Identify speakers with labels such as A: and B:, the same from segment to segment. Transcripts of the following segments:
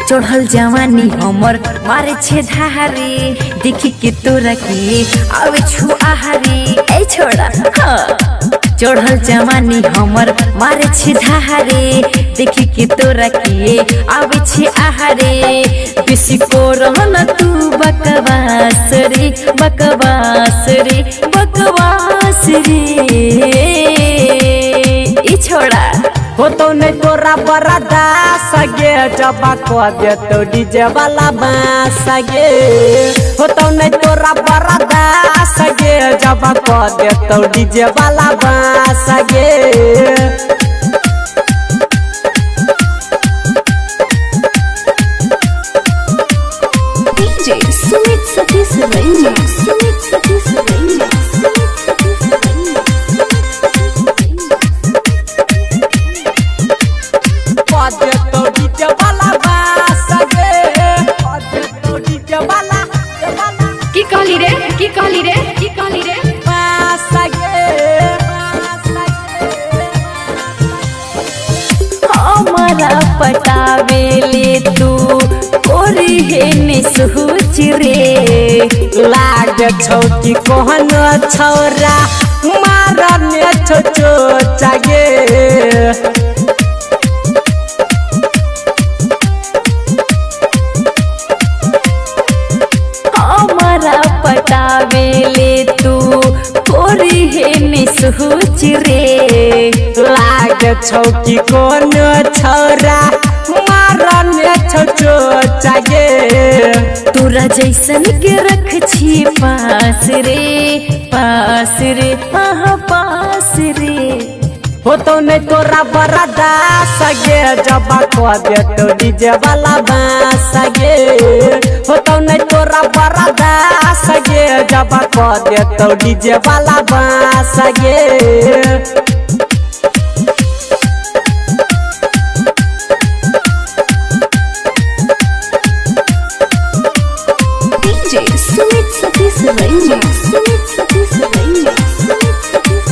A: चढ़ल जवानी हमर मारे छे धारे देखी के तोरा के आवे छु आहारे ए छोड़ा हाँ। चढ़ल जवानी हमर मारे छे धारे देखी के तोरा के आवे छे आहारे बेसी को रहना तू बकवास रे बकवास रे बकवास रे ई छोड़ा
B: हो तो नहीं तोरा बरादा सगे जबा को दे तो डीजे वाला बांस गे हो तो नहीं तोरा बरादा सगे जबा को दे तो डीजे वाला बांस गे
A: DJ Sumit Satish Ranjan Sumit Satish Ranjan की कहली रे हमारा पटावेले तू कोरी है निसुच रे
B: लाग छौकी कोहन छौरा मारने छोचो चागे
A: हमारा पटावेले तू कोरी है निसुच रे
B: लाग छौकी कोन छौरा मारने छोचो चागे
A: तोरा जैसन के रख छी पास रे हाँ पास रे
B: हो तो नहीं तोरा बरादा सगे जबा को दे तो डीजे वाला बांस गे हो तो नहीं तोरा बरादा सगे जबा को दे तो डीजे वाला बांस गे
A: DJ Sumit Satish Ranjan Sumit Satish Ranjan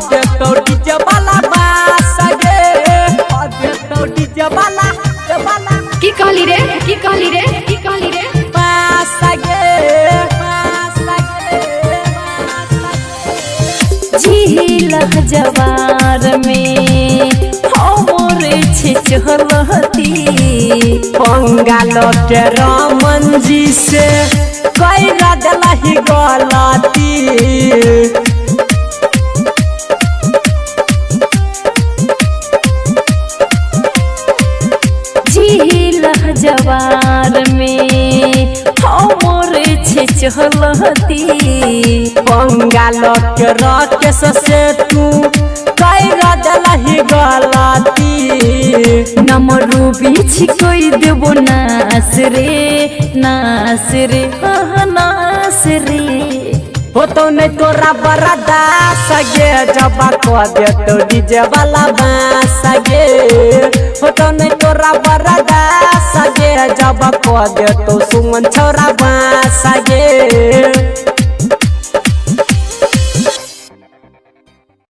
B: दे तो डीजे वाला बांस गे तो डीजे वाला
A: की कहली रे
B: बांस गे
A: झील जवार में हमरे छे चहलती
B: बंगालो के रमन जी से कोई रदलही गलती
A: झील जवार में हमरे छे चहलती
B: बंगालो के राकेश से तू कोई रदलही गलती
A: नमरू बीच कोई देबो नास रे हाँ नास रे
B: हो तो नहीं तोरा बरादा सगे जबा को दे तो डीजे वाला बांस गे हो तो नहीं तोरा बरादा सगे जबा को दे तो सुमन छौरा बांस गे।